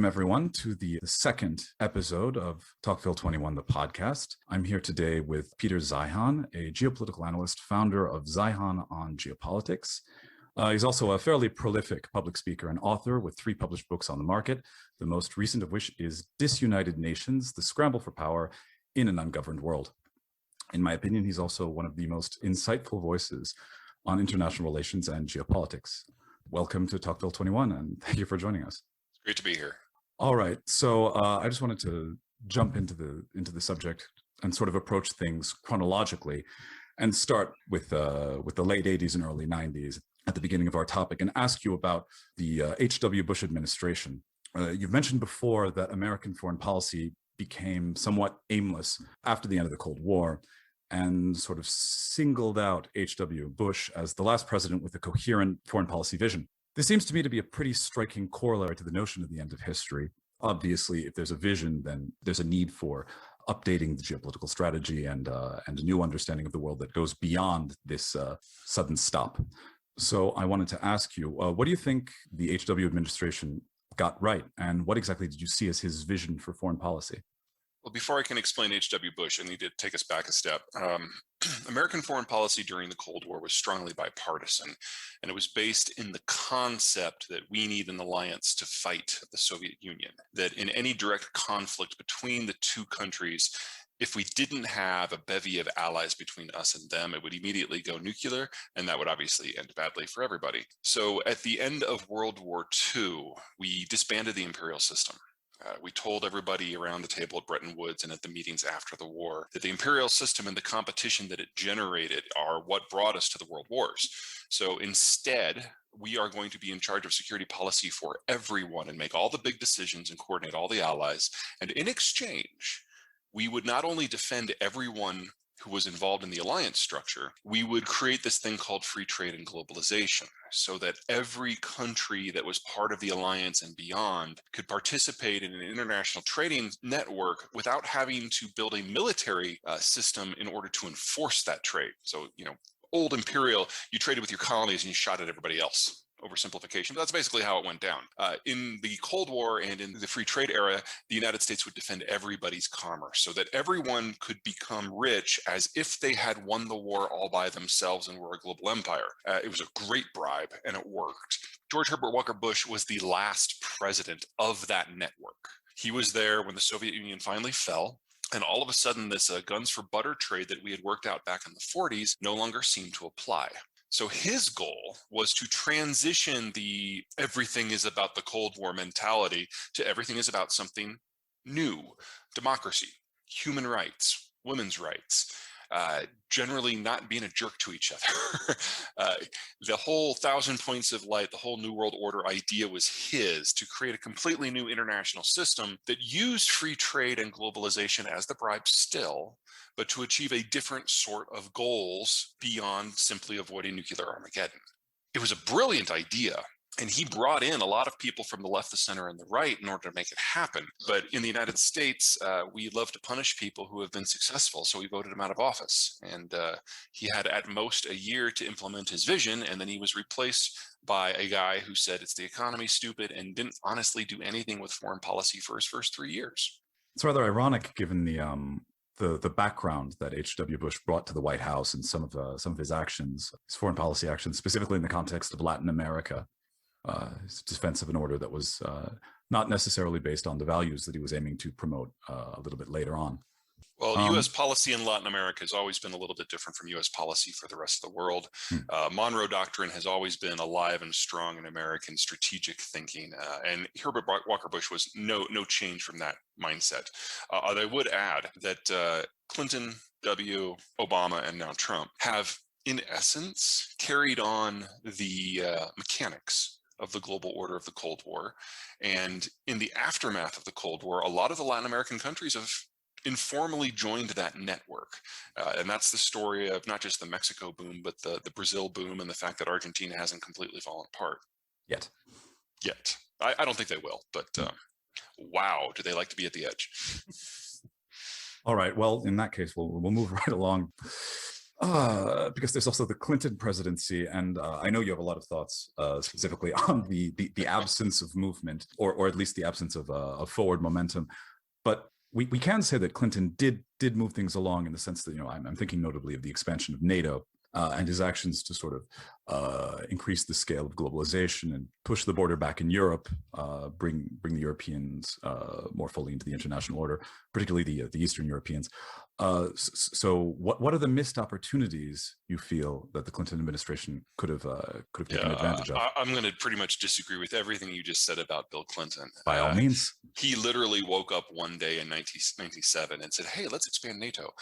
Welcome, everyone, to the second episode of Tocqueville 21, the podcast. I'm here today with Peter Zeihan, a geopolitical analyst, founder of Zeihan on Geopolitics. He's also a fairly prolific public speaker and author with 3 published books on the market, the most recent of which is Disunited Nations, The Scramble for Power in an Ungoverned World. In my opinion, he's also one of the most insightful voices on international relations and geopolitics. Welcome to Tocqueville 21, and thank you for joining us. Great to be here. All right, so I just wanted to jump into the subject and sort of approach things chronologically, and start with the late 80s and early 90s at the beginning of our topic, and ask you about the H.W. Bush administration. You've mentioned before that American foreign policy became somewhat aimless after the end of the Cold War, and sort of singled out H.W. Bush as the last president with a coherent foreign policy vision. This seems to me to be a pretty striking corollary to the notion of the end of history. Obviously, if there's a vision, then there's a need for updating the geopolitical strategy and a new understanding of the world that goes beyond this sudden stop. So I wanted to ask you, what do you think the H.W. administration got right? And what exactly did you see as his vision for foreign policy? Well, before I can explain H.W. Bush, I need to take us back a step. American foreign policy during the Cold War was strongly bipartisan, and it was based in the concept that we need an alliance to fight the Soviet Union, that in any direct conflict between the two countries, if we didn't have a bevy of allies between us and them, it would immediately go nuclear, and that would obviously end badly for everybody. So at the end of World War II, we disbanded the imperial system. We told everybody around the table at Bretton Woods and at the meetings after the war that the imperial system and the competition that it generated are what brought us to the world wars. So instead, we are going to be in charge of security policy for everyone and make all the big decisions and coordinate all the allies. And in exchange, we would not only defend everyone who was involved in the alliance structure, we would create this thing called free trade and globalization, so that every country that was part of the alliance and beyond could participate in an international trading network without having to build a military system in order to enforce that trade. So, old imperial, you traded with your colonies and you shot at everybody else. Oversimplification, but that's basically how it went down. In the Cold War and in the free trade era, the United States would defend everybody's commerce so that everyone could become rich as if they had won the war all by themselves and were a global empire. It was a great bribe, and it worked. George Herbert Walker Bush was the last president of that network. He was there when the Soviet Union finally fell. And all of a sudden, this guns for butter trade that we had worked out back in the 40s no longer seemed to apply. So his goal was to transition the everything is about the Cold War mentality to everything is about something new: democracy, human rights, women's rights, generally not being a jerk to each other. The whole 1,000 points of light, the whole New World Order idea was his, to create a completely new international system that used free trade and globalization as the bribe still, but to achieve a different sort of goals beyond simply avoiding nuclear Armageddon. It was a brilliant idea, and he brought in a lot of people from the left, the center, and the right in order to make it happen. But in the United States, we love to punish people who have been successful, so we voted him out of office. And he had at most a year to implement his vision, and then he was replaced by a guy who said it's the economy, stupid, and didn't honestly do anything with foreign policy for his first 3 years. It's rather ironic given the background that H.W. Bush brought to the White House and some of his actions, his foreign policy actions, specifically in the context of Latin America, his defense of an order that was not necessarily based on the values that he was aiming to promote a little bit later on. Well, U.S. policy in Latin America has always been a little bit different from U.S. policy for the rest of the world. Monroe Doctrine has always been alive and strong in American strategic thinking, and Herbert Walker Bush was no change from that mindset. I would add that Clinton, W., Obama, and now Trump have, in essence, carried on the mechanics of the global order of the Cold War. And in the aftermath of the Cold War, a lot of the Latin American countries have informally joined that network. And that's the story of not just the Mexico boom, but the Brazil boom and the fact that Argentina hasn't completely fallen apart. Yet. I don't think they will, but wow, do they like to be at the edge. All right. Well, in that case, we'll move right along. Because there's also the Clinton presidency, and I know you have a lot of thoughts specifically on the absence of movement, or at least the absence of forward momentum. But we can say that Clinton did move things along in the sense that, I'm thinking notably of the expansion of NATO and his actions to sort of increase the scale of globalization and push the border back in Europe, bring the Europeans more fully into the international order, particularly the Eastern Europeans. So what are the missed opportunities you feel that the Clinton administration could have taken advantage of? I'm going to pretty much disagree with everything you just said about Bill Clinton. By all means. He literally woke up one day in 1997 and said, hey, let's expand NATO.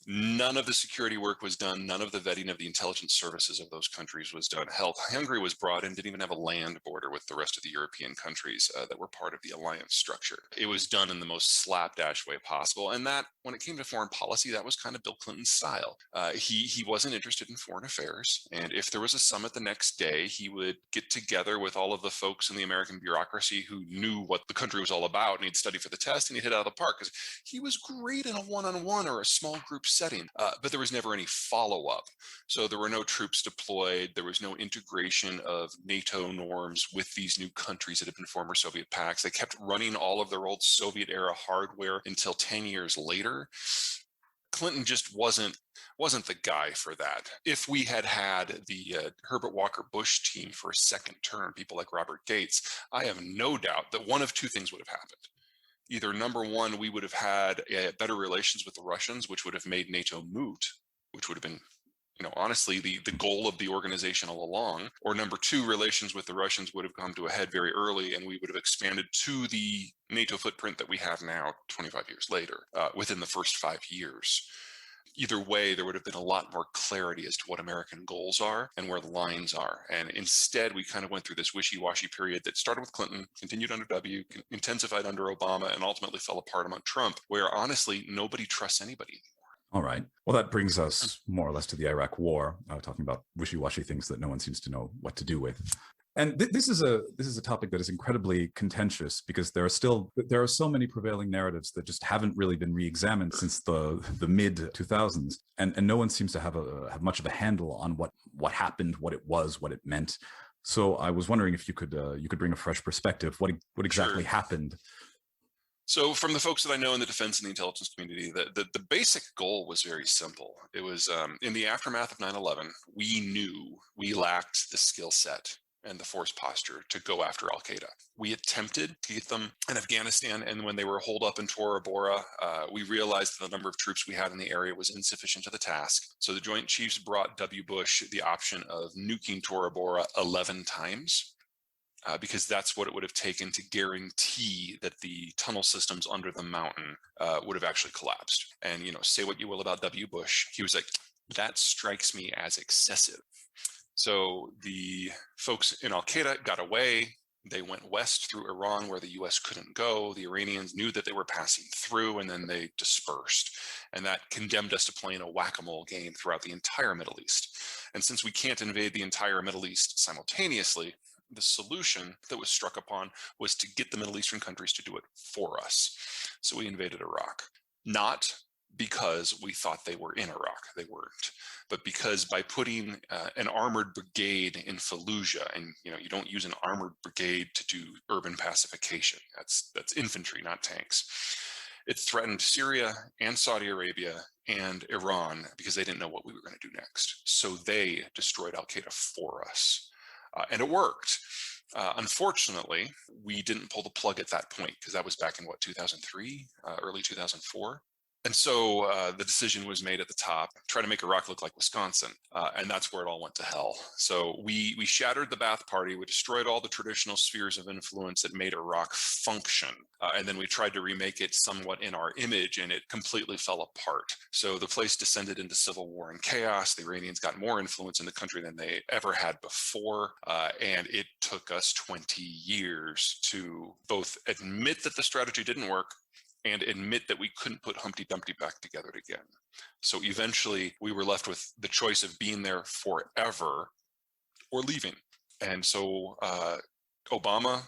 None of the security work was done. None of the vetting of the intelligence services of those countries was done. Hell, Hungary was brought in, didn't even have a land border with the rest of the European countries that were part of the alliance structure. It was done in the most slapdash way possible. And that, when it came to foreign policy, that was kind of Bill Clinton's style. He wasn't interested in foreign affairs. And if there was a summit the next day, he would get together with all of the folks in the American bureaucracy who knew what the country was all about, and he'd study for the test, and he'd hit out of the park because he was great in a one-on-one or a small group setting, but there was never any follow-up. So there were no troops deployed. There was no integration of NATO norms with these new countries that had been former Soviet pacts. They kept running all of their old Soviet-era hardware until 10 years later. Clinton just wasn't the guy for that. If we had the Herbert Walker Bush team for a second term, people like Robert Gates, I have no doubt that one of two things would have happened. Either number one, we would have had better relations with the Russians, which would have made NATO moot, which would have been, honestly, the goal of the organization all along. Or number two, relations with the Russians would have come to a head very early, and we would have expanded to the NATO footprint that we have now 25 years later, within the first 5 years. Either way, there would have been a lot more clarity as to what American goals are and where the lines are. And instead, we kind of went through this wishy-washy period that started with Clinton, continued under W, intensified under Obama, and ultimately fell apart among Trump, where honestly, nobody trusts anybody. All right. Well, that brings us more or less to the Iraq War, talking about wishy-washy things that no one seems to know what to do with. And this is a topic that is incredibly contentious because there are so many prevailing narratives that just haven't really been re-examined since the mid 2000s, and no one seems to have much of a handle on what happened, what it was, what it meant. So I was wondering if you could bring a fresh perspective. What exactly happened? So from the folks that I know in the defense and the intelligence community, the basic goal was very simple. It was in the aftermath of 9/11, we knew we lacked the skill set and the force posture to go after al-Qaeda. We attempted to get them in Afghanistan, and when they were holed up in Tora Bora, we realized that the number of troops we had in the area was insufficient to the task. So the Joint Chiefs brought W. Bush the option of nuking Tora Bora 11 times. Because that's what it would have taken to guarantee that the tunnel systems under the mountain would have actually collapsed. And, say what you will about W. Bush, he was like, that strikes me as excessive. So the folks in al-Qaeda got away. They went west through Iran where the US couldn't go. The Iranians knew that they were passing through, and then they dispersed. And that condemned us to playing a whack-a-mole game throughout the entire Middle East. And since we can't invade the entire Middle East simultaneously, the solution that was struck upon was to get the Middle Eastern countries to do it for us. So we invaded Iraq, not because we thought they were in Iraq, they weren't, but because by putting an armored brigade in Fallujah, and you don't use an armored brigade to do urban pacification. That's infantry, not tanks. It threatened Syria and Saudi Arabia and Iran because they didn't know what we were going to do next. So they destroyed al-Qaeda for us. And it worked. Unfortunately, we didn't pull the plug at that point because that was back in 2003, early 2004. And so the decision was made at the top, try to make Iraq look like Wisconsin. And that's where it all went to hell. So we shattered the Ba'ath Party. We destroyed all the traditional spheres of influence that made Iraq function. And then we tried to remake it somewhat in our image, and it completely fell apart. So the place descended into civil war and chaos. The Iranians got more influence in the country than they ever had before. And it took us 20 years to both admit that the strategy didn't work and admit that we couldn't put Humpty Dumpty back together again. So eventually we were left with the choice of being there forever or leaving. And so Obama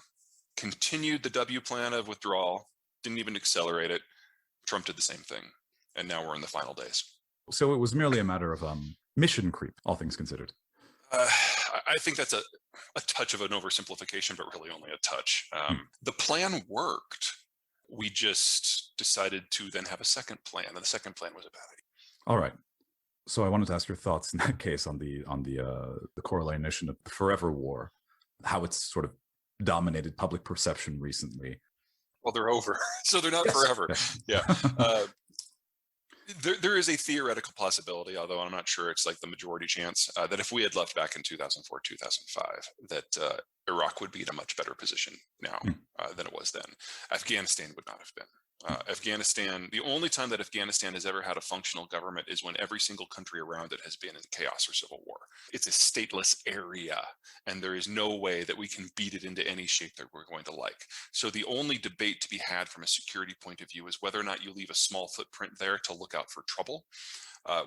continued the W plan of withdrawal, didn't even accelerate it. Trump did the same thing. And now we're in the final days. So it was merely a matter of mission creep, all things considered. I think that's a touch of an oversimplification, but really only a touch. The plan worked. We just decided to then have a second plan, and the second plan was a bad idea. All right. So I wanted to ask your thoughts in that case on the correlation of the Forever War, how it's sort of dominated public perception recently. Well, they're over, so they're not forever. Yeah. There is a theoretical possibility, although I'm not sure it's like the majority chance, that if we had left back in 2004, 2005, that Iraq would be in a much better position now than it was then. Afghanistan would not have been. Afghanistan, the only time that Afghanistan has ever had a functional government is when every single country around it has been in chaos or civil war. It's a stateless area, and there is no way that we can beat it into any shape that we're going to like. So the only debate to be had from a security point of view is whether or not you leave a small footprint there to look out for trouble,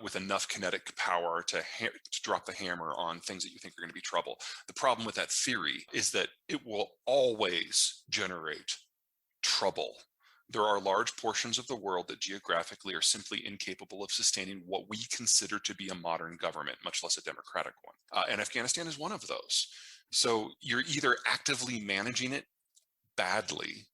with enough kinetic power to drop the hammer on things that you think are going to be trouble. The problem with that theory is that it will always generate trouble. There are large portions of the world that geographically are simply incapable of sustaining what we consider to be a modern government, much less a democratic one. And Afghanistan is one of those. So you're either actively managing it badly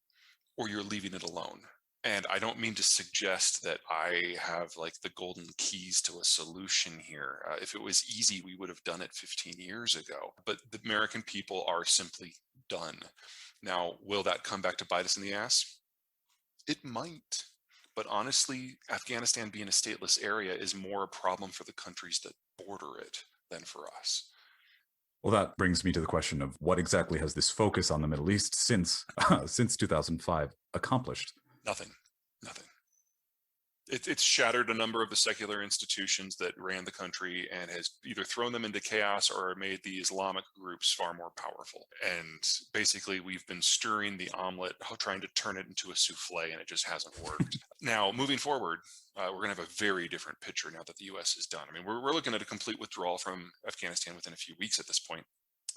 or you're leaving it alone. And I don't mean to suggest that I have like the golden keys to a solution here. If it was easy, we would have done it 15 years ago. But the American people are simply done. Now, will that come back to bite us in the ass? It might, but honestly, Afghanistan being a stateless area is more a problem for the countries that border it than for us. Well, that brings me to the question of what exactly has this focus on the Middle East since 2005 accomplished? Nothing. It's shattered a number of the secular institutions that ran the country and has either thrown them into chaos or made the Islamic groups far more powerful. And basically, we've been stirring the omelet, trying to turn it into a souffle, and it just hasn't worked. Now, moving forward, we're going to have a very different picture now that the U.S. is done. I mean, we're looking at a complete withdrawal from Afghanistan within a few weeks at this point.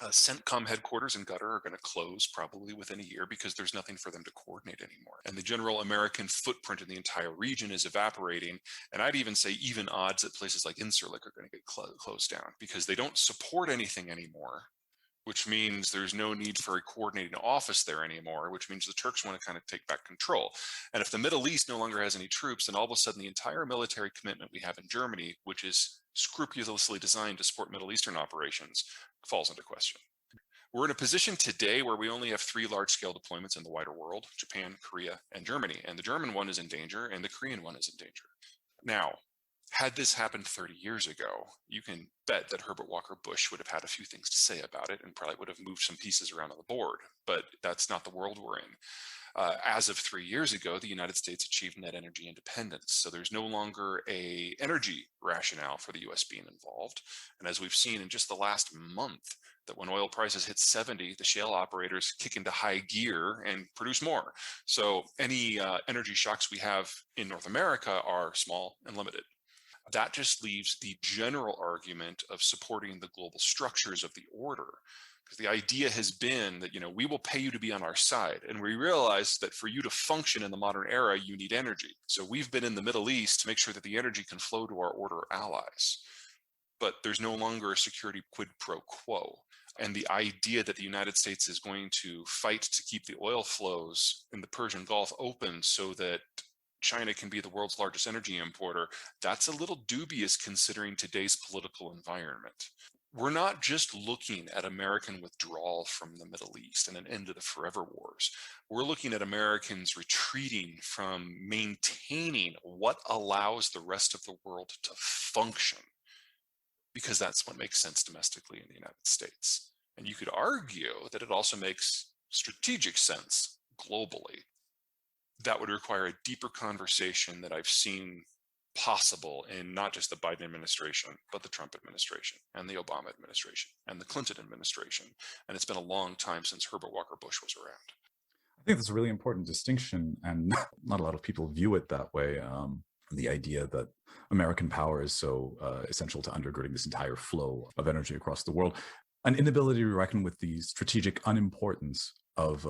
CENTCOM headquarters in Qatar are going to close probably within a year because there's nothing for them to coordinate anymore. And the general American footprint in the entire region is evaporating. And I'd even say even odds that places like Incirlik are going to get closed down because they don't support anything anymore, which means there's no need for a coordinating office there anymore, which means the Turks want to kind of take back control. And if the Middle East no longer has any troops, then all of a sudden the entire military commitment we have in Germany, which is scrupulously designed to support Middle Eastern operations, falls into question. We're in a position today where we only have 3 large-scale deployments in the wider world: Japan, Korea, and Germany. And the German one is in danger, and the Korean one is in danger. Now, had this happened 30 years ago, you can bet that Herbert Walker Bush would have had a few things to say about it and probably would have moved some pieces around on the board. But that's not the world we're in. As of 3 years ago, the United States achieved net energy independence. So there's no longer a energy rationale for the U.S. being involved. And as we've seen in just the last month, that when oil prices hit 70, the shale operators kick into high gear and produce more. So any energy shocks we have in North America are small and limited. That just leaves the general argument of supporting the global structures of the order. Because the idea has been that, we will pay you to be on our side. And we realize that for you to function in the modern era, you need energy. So we've been in the Middle East to make sure that the energy can flow to our order allies. But there's no longer a security quid pro quo. And the idea that the United States is going to fight to keep the oil flows in the Persian Gulf open so that China can be the world's largest energy importer, that's a little dubious considering today's political environment. We're not just looking at American withdrawal from the Middle East and an end to the forever wars. We're looking at Americans retreating from maintaining what allows the rest of the world to function, because that's what makes sense domestically in the United States. And you could argue that it also makes strategic sense globally. That would require a deeper conversation that I've seen possible in not just the Biden administration, but the Trump administration and the Obama administration and the Clinton administration. And it's been a long time since Herbert Walker Bush was around. I think that's a really important distinction, and not a lot of people view it that way. The idea that American power is so essential to undergirding this entire flow of energy across the world. An inability to reckon with the strategic unimportance of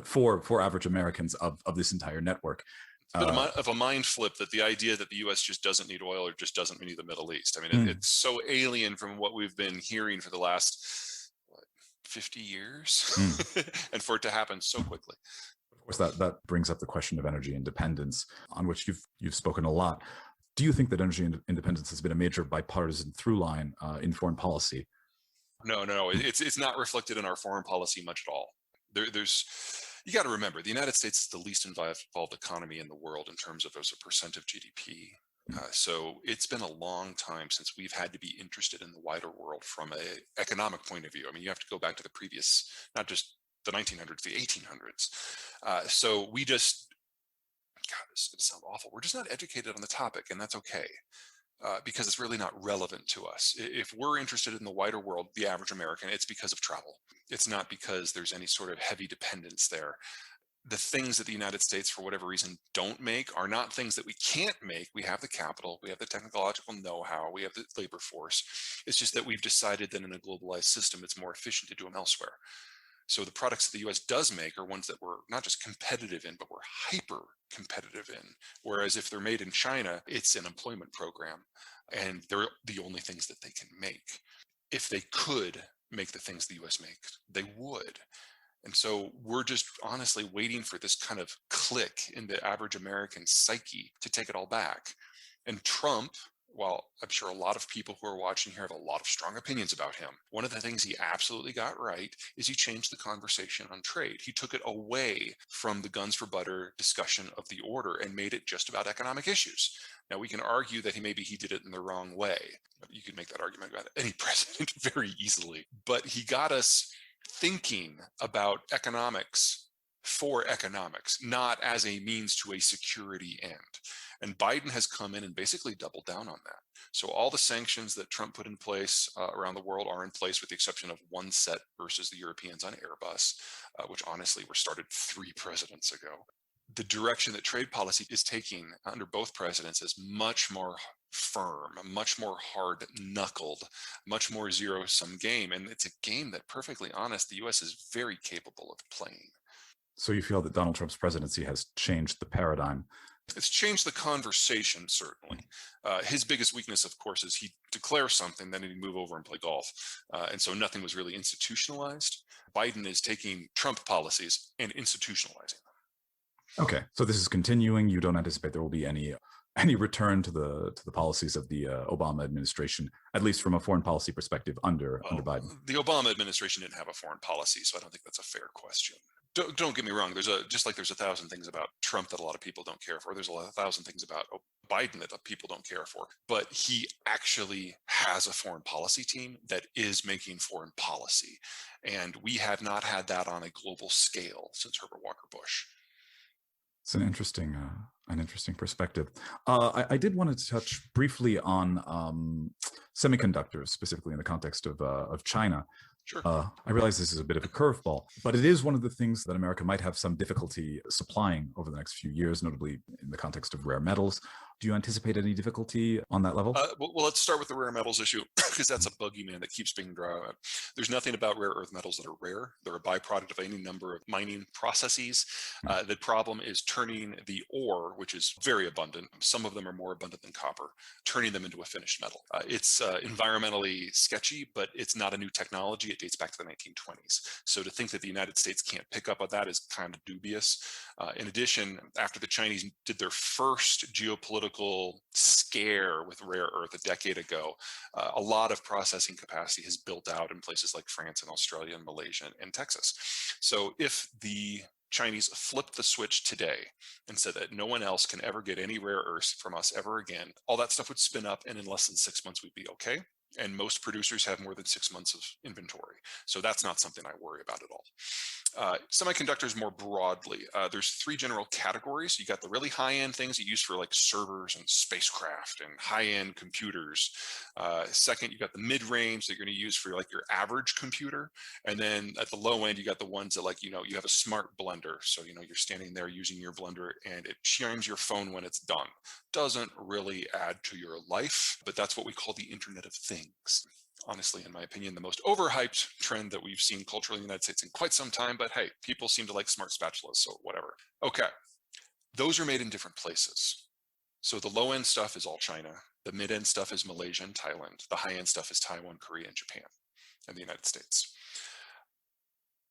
for average Americans of this entire network. Bit of a mind flip that the idea that the U.S. just doesn't need oil or just doesn't need the Middle East. I mean, it's so alien from what we've been hearing for the last 50 years, and for it to happen so quickly. Of course, that brings up the question of energy independence, on which you've spoken a lot. Do you think that energy independence has been a major bipartisan through line in foreign policy? No. It's not reflected in our foreign policy much at all. You got to remember, the United States is the least involved economy in the world in terms of as a percent of GDP. So it's been a long time since we've had to be interested in the wider world from an economic point of view. I mean, you have to go back to the previous, not just the 1900s, the 1800s. So we just, God, this is going to sound awful. We're just not educated on the topic, and that's okay. Because it's really not relevant to us. If we're interested in the wider world, the average American, it's because of travel. It's not because there's any sort of heavy dependence there. The things that the United States, for whatever reason, don't make are not things that we can't make. We have the capital, we have the technological know-how, we have the labor force. It's just that we've decided that in a globalized system, it's more efficient to do them elsewhere. So the products that the US does make are ones that we're not just competitive in, but we're hyper competitive in. Whereas if they're made in China, it's an employment program, and they're the only things that they can make. If they could make the things the US makes, they would. And so we're just honestly waiting for this kind of click in the average American psyche to take it all back. And Trump, while I'm sure a lot of people who are watching here have a lot of strong opinions about him, one of the things he absolutely got right is he changed the conversation on trade. He took it away from the guns for butter discussion of the order and made it just about economic issues. Now, we can argue that he did it in the wrong way. You could make that argument about any president very easily. But he got us thinking about economics for economics, not as a means to a security end. And Biden has come in and basically doubled down on that. So all the sanctions that Trump put in place around the world are in place, with the exception of one set versus the Europeans on Airbus, which honestly were started 3 presidents ago. The direction that trade policy is taking under both presidents is much more firm, much more hard-knuckled, much more zero-sum game. And it's a game that, perfectly honest, the U.S. is very capable of playing. So you feel that Donald Trump's presidency has changed the paradigm? It's changed the conversation, certainly. His biggest weakness, of course, is he declares something, then he'd move over and play golf. And so nothing was really institutionalized. Biden is taking Trump policies and institutionalizing them. Okay, so this is continuing. You don't anticipate there will be any return to the policies of the Obama administration, at least from a foreign policy perspective under Biden? The Obama administration didn't have a foreign policy, so I don't think that's a fair question. Don't get me wrong. Just like there's 1,000 things about Trump that a lot of people don't care for. There's 1,000 things about Biden that people don't care for. But he actually has a foreign policy team that is making foreign policy, and we have not had that on a global scale since Herbert Walker Bush. It's an interesting perspective. I did want to touch briefly on semiconductors, specifically in the context of China. Sure. I realize this is a bit of a curveball, but it is one of the things that America might have some difficulty supplying over the next few years, notably in the context of rare metals. Do you anticipate any difficulty on that level? Well, let's start with the rare metals issue, because that's a boogeyman that keeps being drawn out. There's nothing about rare earth metals that are rare. They're a byproduct of any number of mining processes. The problem is turning the ore, which is very abundant. Some of them are more abundant than copper, turning them into a finished metal. It's environmentally sketchy, but it's not a new technology. It dates back to the 1920s. So to think that the United States can't pick up on that is kind of dubious. In addition, after the Chinese did their first geopolitical scare with rare earth a decade ago, a lot of processing capacity has built out in places like France and Australia and Malaysia and Texas. So if the Chinese flipped the switch today and said that no one else can ever get any rare earths from us ever again, all that stuff would spin up, and in less than 6 months we'd be okay. And most producers have more than 6 months of inventory. So that's not something I worry about at all. Semiconductors more broadly, there's 3 general categories. You got the really high-end things you use for like servers and spacecraft and high-end computers. Second, you got the mid-range that you're going to use for like your average computer. And then at the low end, you got the ones that, like, you have a smart blender. So, you're standing there using your blender and it chimes your phone when it's done. Doesn't really add to your life, but that's what we call the Internet of Things. Honestly, in my opinion, the most overhyped trend that we've seen culturally in the United States in quite some time. But hey, people seem to like smart spatulas, so whatever. Okay. Those are made in different places. So the low-end stuff is all China. The mid-end stuff is Malaysia and Thailand. The high-end stuff is Taiwan, Korea, and Japan, and the United States.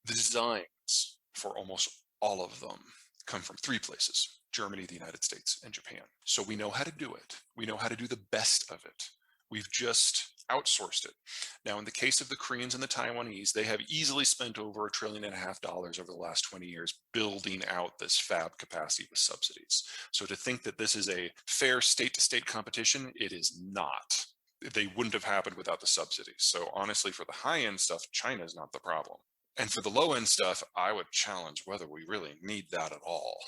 The designs for almost all of them come from three places: Germany, the United States, and Japan. So we know how to do it. We know how to do the best of it. We've just outsourced it. Now, in the case of the Koreans and the Taiwanese, they have easily spent over $1.5 trillion over the last 20 years building out this fab capacity with subsidies. So to think that this is a fair state-to-state competition, it is not. They wouldn't have happened without the subsidies. So honestly, for the high-end stuff, China is not the problem. And for the low-end stuff, I would challenge whether we really need that at all.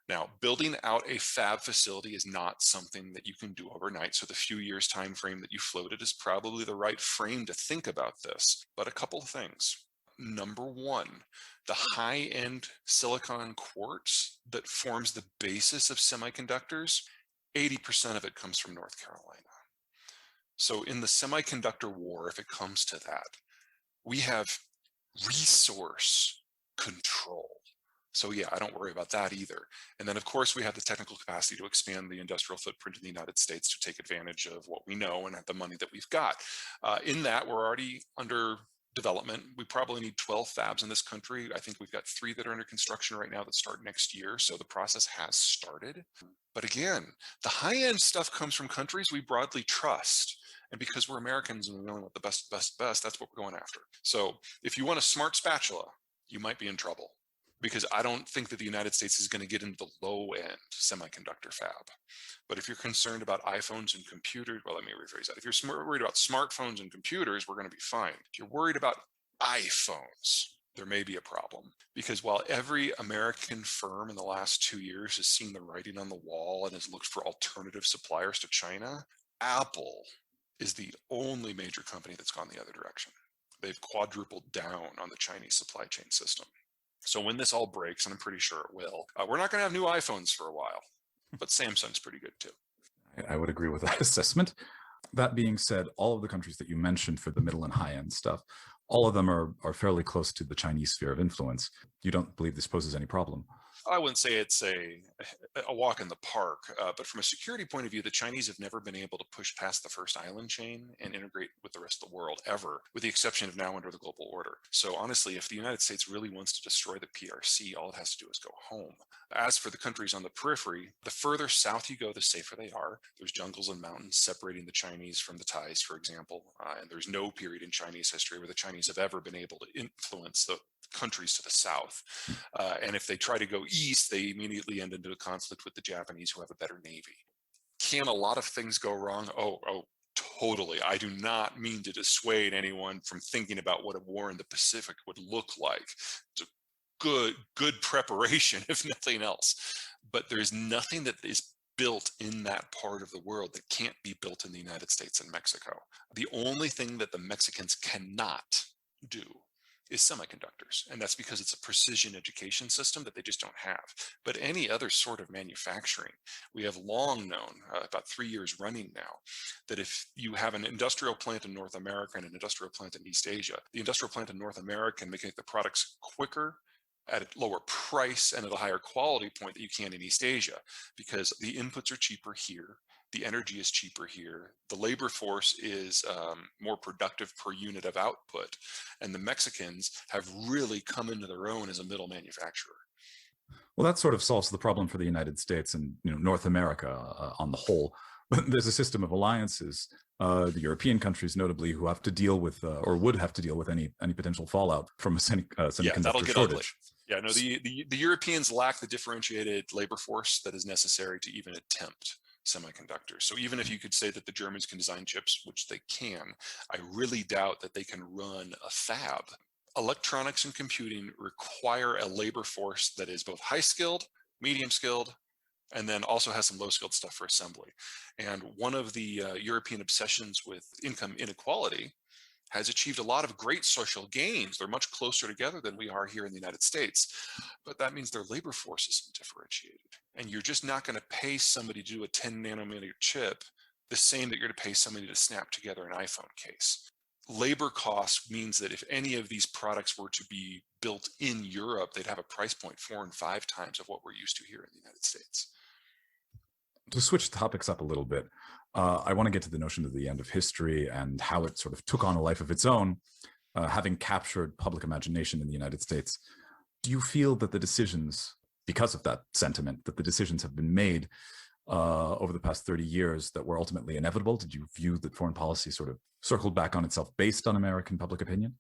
Now, building out a fab facility is not something that you can do overnight. So the few years time frame that you floated is probably the right frame to think about this. But a couple of things. Number one, the high-end silicon quartz that forms the basis of semiconductors, 80% of it comes from North Carolina. So in the semiconductor war, if it comes to that, we have resource control. So yeah, I don't worry about that either. And then of course we have the technical capacity to expand the industrial footprint in the United States to take advantage of what we know and the money that we've got. In that, we're already under development. We probably need 12 fabs in this country. I think we've got 3 that are under construction right now that start next year. So the process has started. But again, the high-end stuff comes from countries we broadly trust. And because we're Americans and we only want the best, that's what we're going after. So if you want a smart spatula, you might be in trouble, because I don't think that the United States is going to get into the low-end semiconductor fab. But if you're concerned about iPhones and computers, well, let me rephrase that. If you're worried about smartphones and computers, we're going to be fine. If you're worried about iPhones, there may be a problem. Because while every American firm in the last 2 years has seen the writing on the wall and has looked for alternative suppliers to China, Apple is the only major company that's gone the other direction. They've quadrupled down on the Chinese supply chain system. So when this all breaks, and I'm pretty sure it will, we're not going to have new iPhones for a while, but Samsung's pretty good too. I would agree with that assessment. That being said, all of the countries that you mentioned for the middle and high-end stuff, all of them are fairly close to the Chinese sphere of influence. You don't believe this poses any problem? I wouldn't say it's a walk in the park, but from a security point of view, the Chinese have never been able to push past the first island chain and integrate with the rest of the world ever, with the exception of now under the global order. So honestly, if the United States really wants to destroy the PRC, all it has to do is go home. As for the countries on the periphery, the further south you go, the safer they are. There's jungles and mountains separating the Chinese from the Thais, for example, and there's no period in Chinese history where the Chinese have ever been able to influence the countries to the south. And if they try to go east, they immediately end into a conflict with the Japanese, who have a better navy. Can a lot of things go wrong? Oh, totally. I do not mean to dissuade anyone from thinking about what a war in the Pacific would look like. It's a good preparation, if nothing else. But there's nothing that is built in that part of the world that can't be built in the United States and Mexico. The only thing that the Mexicans cannot do is semiconductors. And that's because it's a precision education system that they just don't have. But any other sort of manufacturing, we have long known, about 3 years running now, that if you have an industrial plant in North America and an industrial plant in East Asia, the industrial plant in North America can make the products quicker, at a lower price, and at a higher quality point that you can in East Asia, because the inputs are cheaper here. The energy is cheaper here. The labor force is more productive per unit of output. And the Mexicans have really come into their own as a middle manufacturer. Well, that sort of solves the problem for the United States and North America on the whole. But there's a system of alliances, the European countries notably, who have to deal with or would have to deal with any potential fallout from a semiconductor shortage. Ugly. Yeah, no, the Europeans lack the differentiated labor force that is necessary to even attempt semiconductors. So even if you could say that the Germans can design chips, which they can, I really doubt that they can run a fab. Electronics and computing require a labor force that is both high skilled, medium skilled, and then also has some low skilled stuff for assembly. And one of the European obsessions with income inequality has achieved a lot of great social gains. They're much closer together than we are here in the United States, but that means their labor force isn't differentiated. And you're just not going to pay somebody to do a 10 nanometer chip the same that you're going to pay somebody to snap together an iPhone case. labor costs means that if any of these products were to be built in Europe, they'd have a price point 4 and 5 times of what we're used to here in the United States. To switch topics up a little bit, I want to get to the notion of the end of history and how it sort of took on a life of its own, having captured public imagination in the United States. Do you feel that the decisions, because of that sentiment, that the decisions have been made over the past 30 years that were ultimately inevitable? Did you view that foreign policy sort of circled back on itself based on American public opinion?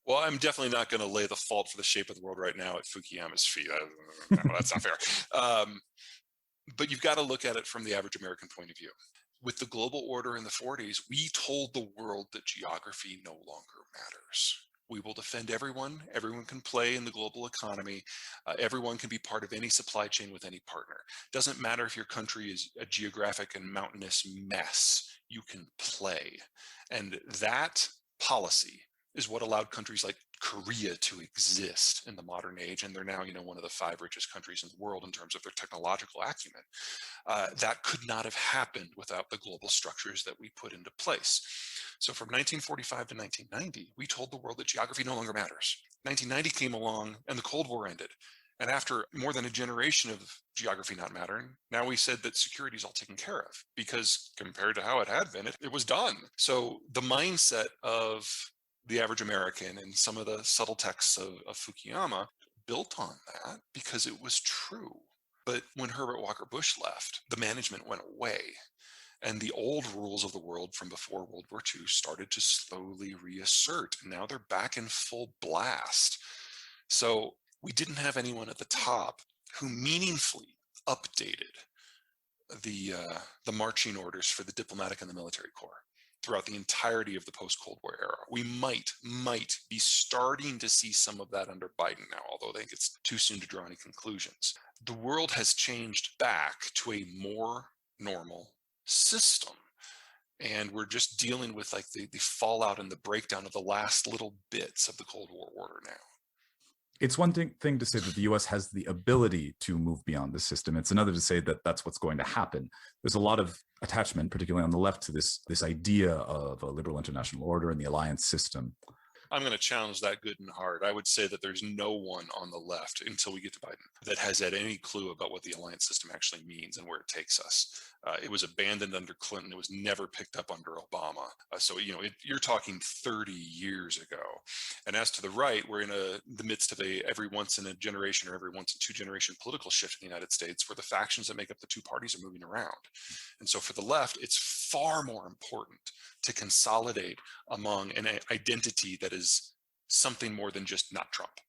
Well, I'm definitely not going to lay the fault for the shape of the world right now at Fukuyama's feet. No, that's not fair. But you've got to look at it from the average American point of view. With the global order in the 40s, we told the world that geography no longer matters. We will defend everyone. Everyone can play in the global economy. Everyone can be part of any supply chain with any partner. Doesn't matter if your country is a geographic and mountainous mess. You can play. And that policy is what allowed countries like Korea to exist in the modern age. And they're now, one of the 5 richest countries in the world in terms of their technological acumen. That could not have happened without the global structures that we put into place. So from 1945 to 1990, we told the world that geography no longer matters. 1990 came along and the Cold War ended. And after more than a generation of geography not mattering, now we said that security is all taken care of, because compared to how it had been, it was done. So the mindset of the average American and some of the subtle texts of Fukuyama built on that because it was true. But when Herbert Walker Bush left, the management went away. And the old rules of the world from before World War II started to slowly reassert. And now they're back in full blast. So we didn't have anyone at the top who meaningfully updated the marching orders for the diplomatic and the military corps throughout the entirety of the post-Cold War era. We might be starting to see some of that under Biden now, although I think it's too soon to draw any conclusions. The world has changed back to a more normal system. And we're just dealing with like the fallout and the breakdown of the last little bits of the Cold War order now. It's one thing to say that the US has the ability to move beyond the system. It's another to say that that's what's going to happen. There's a lot of attachment, particularly on the left, to this idea of a liberal international order and the alliance system. I'm going to challenge that good and hard. I would say that there's no one on the left until we get to Biden that has had any clue about what the alliance system actually means and where it takes us. It was abandoned under Clinton. It was never picked up under Obama. You're talking 30 years ago. And as to the right, we're in the midst of a every once in a generation or every once in 2 generation political shift in the United States, where the factions that make up the 2 parties are moving around. And so for the left, it's far more important to consolidate among an identity that is something more than just not Trump.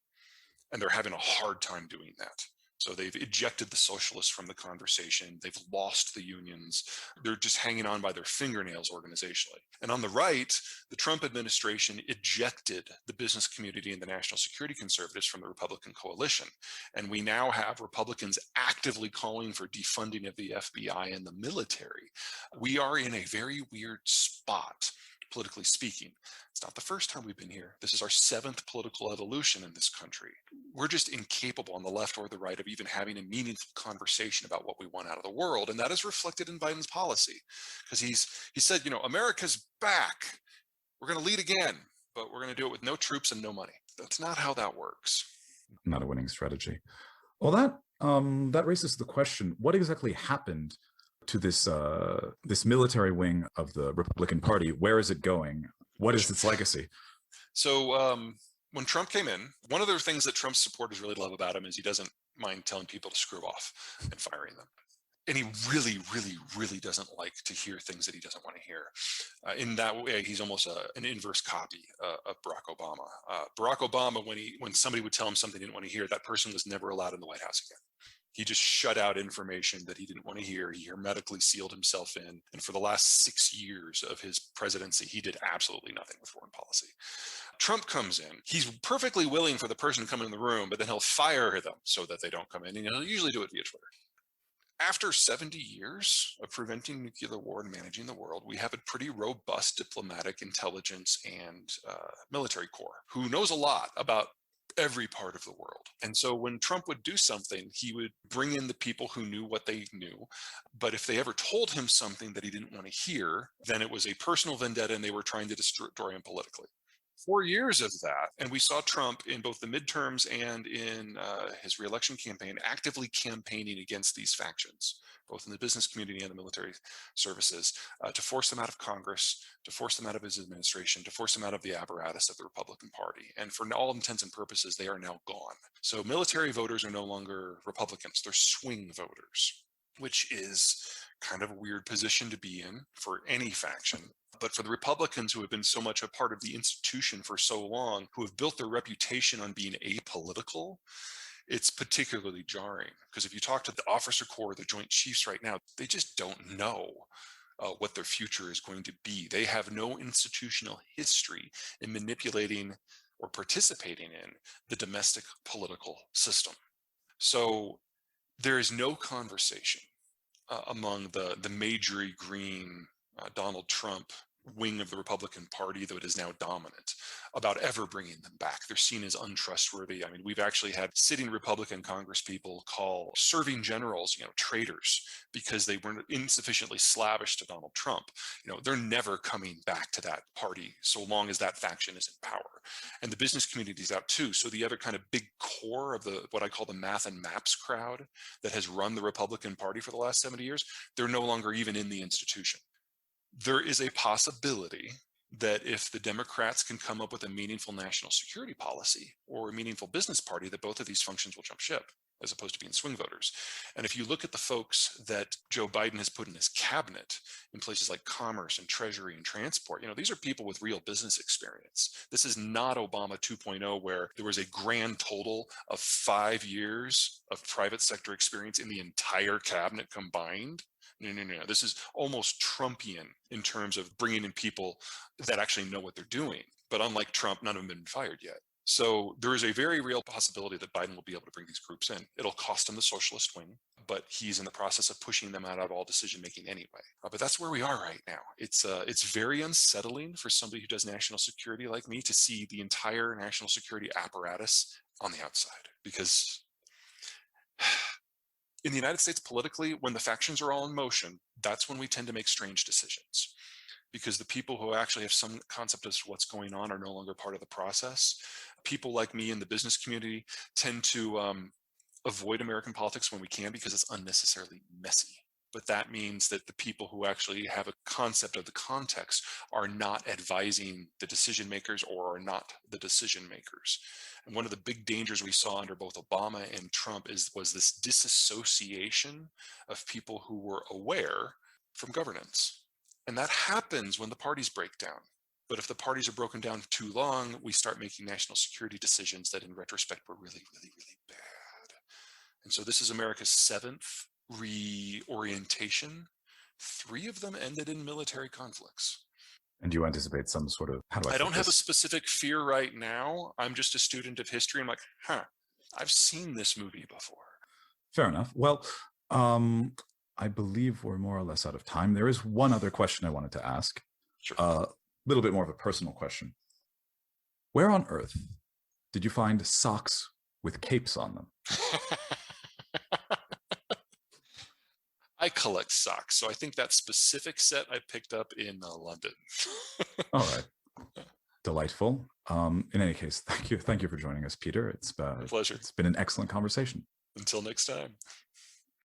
And they're having a hard time doing that. So they've ejected the socialists from the conversation. They've lost the unions. They're just hanging on by their fingernails organizationally. And on the right, the Trump administration ejected the business community and the national security conservatives from the Republican coalition. And we now have Republicans actively calling for defunding of the FBI and the military. We are in a very weird spot, politically speaking. It's not the first time we've been here. This is our 7th political evolution in this country. We're just incapable on the left or the right of even having a meaningful conversation about what we want out of the world. And that is reflected in Biden's policy, because he said, America's back. We're going to lead again, but we're going to do it with no troops and no money. That's not how that works. Not a winning strategy. Well, that raises the question, what exactly happened to this military wing of the Republican Party? Where is it going? What is its legacy? So when Trump came in, one of the things that Trump's supporters really love about him is he doesn't mind telling people to screw off and firing them. And he really, really, really doesn't like to hear things that he doesn't want to hear. In that way, he's almost an inverse copy of Barack Obama. Barack Obama, when somebody would tell him something he didn't want to hear, that person was never allowed in the White House again. He just shut out information that he didn't want to hear. He hermetically sealed himself in. And for the last 6 years of his presidency, he did absolutely nothing with foreign policy. Trump comes in. He's perfectly willing for the person to come in the room, but then he'll fire them so that they don't come in. And he'll usually do it via Twitter. After 70 years of preventing nuclear war and managing the world, we have a pretty robust diplomatic intelligence and military corps who knows a lot about every part of the world. And so when Trump would do something, he would bring in the people who knew what they knew. But if they ever told him something that he didn't want to hear, then it was a personal vendetta and they were trying to destroy him politically. 4 years of that, and we saw Trump in both the midterms and in his reelection campaign actively campaigning against these factions, both in the business community and the military services, to force them out of Congress, to force them out of his administration, to force them out of the apparatus of the Republican Party. And for all intents and purposes, they are now gone. So military voters are no longer Republicans, they're swing voters, which is kind of a weird position to be in for any faction. But for the Republicans who have been so much a part of the institution for so long, who have built their reputation on being apolitical, it's particularly jarring. Because if you talk to the officer corps, the Joint Chiefs right now, they just don't know what their future is going to be. They have no institutional history in manipulating or participating in the domestic political system. So there is no conversation among the majory green Donald Trump wing of the Republican Party that is now dominant about ever bringing them back. They're seen as untrustworthy. I mean, we've actually had sitting Republican congresspeople call serving generals, traitors because they were insufficiently slavish to Donald Trump. They're never coming back to that party so long as that faction is in power. And the business community is out too. So the other kind of big core of what I call the math and maps crowd that has run the Republican Party for the last 70 years, they're no longer even in the institution. There is a possibility that if the Democrats can come up with a meaningful national security policy or a meaningful business party, that both of these functions will jump ship as opposed to being swing voters. And if you look at the folks that Joe Biden has put in his cabinet in places like commerce and treasury and transport, these are people with real business experience. This is not Obama 2.0, where there was a grand total of 5 years of private sector experience in the entire cabinet combined. No. This is almost Trumpian in terms of bringing in people that actually know what they're doing. But unlike Trump, none of them have been fired yet. So there is a very real possibility that Biden will be able to bring these groups in. It'll cost him the socialist wing, but he's in the process of pushing them out of all decision making anyway. But that's where we are right now. It's very unsettling for somebody who does national security like me to see the entire national security apparatus on the outside, because in the United States politically, when the factions are all in motion, that's when we tend to make strange decisions, because the people who actually have some concept as to what's going on are no longer part of the process. People like me in the business community tend to avoid American politics when we can because it's unnecessarily messy. But that means that the people who actually have a concept of the context are not advising the decision makers or are not the decision makers. And one of the big dangers we saw under both Obama and Trump was this disassociation of people who were aware from governance. And that happens when the parties break down. But if the parties are broken down for too long, we start making national security decisions that in retrospect were really, really, really bad. And so this is America's 7th reorientation. 3 of them ended in military conflicts. And do you anticipate some sort of, I don't have a specific fear right now. I'm just a student of history. I'm like, I've seen this movie before. Fair enough. Well, I believe we're more or less out of time. There is one other question I wanted to ask. Sure. A little bit more of a personal question. Where on earth did you find socks with capes on them? I collect socks, so I think that specific set I picked up in London. All right. Delightful. In any case, thank you for joining us, Peter. It's a pleasure. It's been an excellent conversation. Until next time.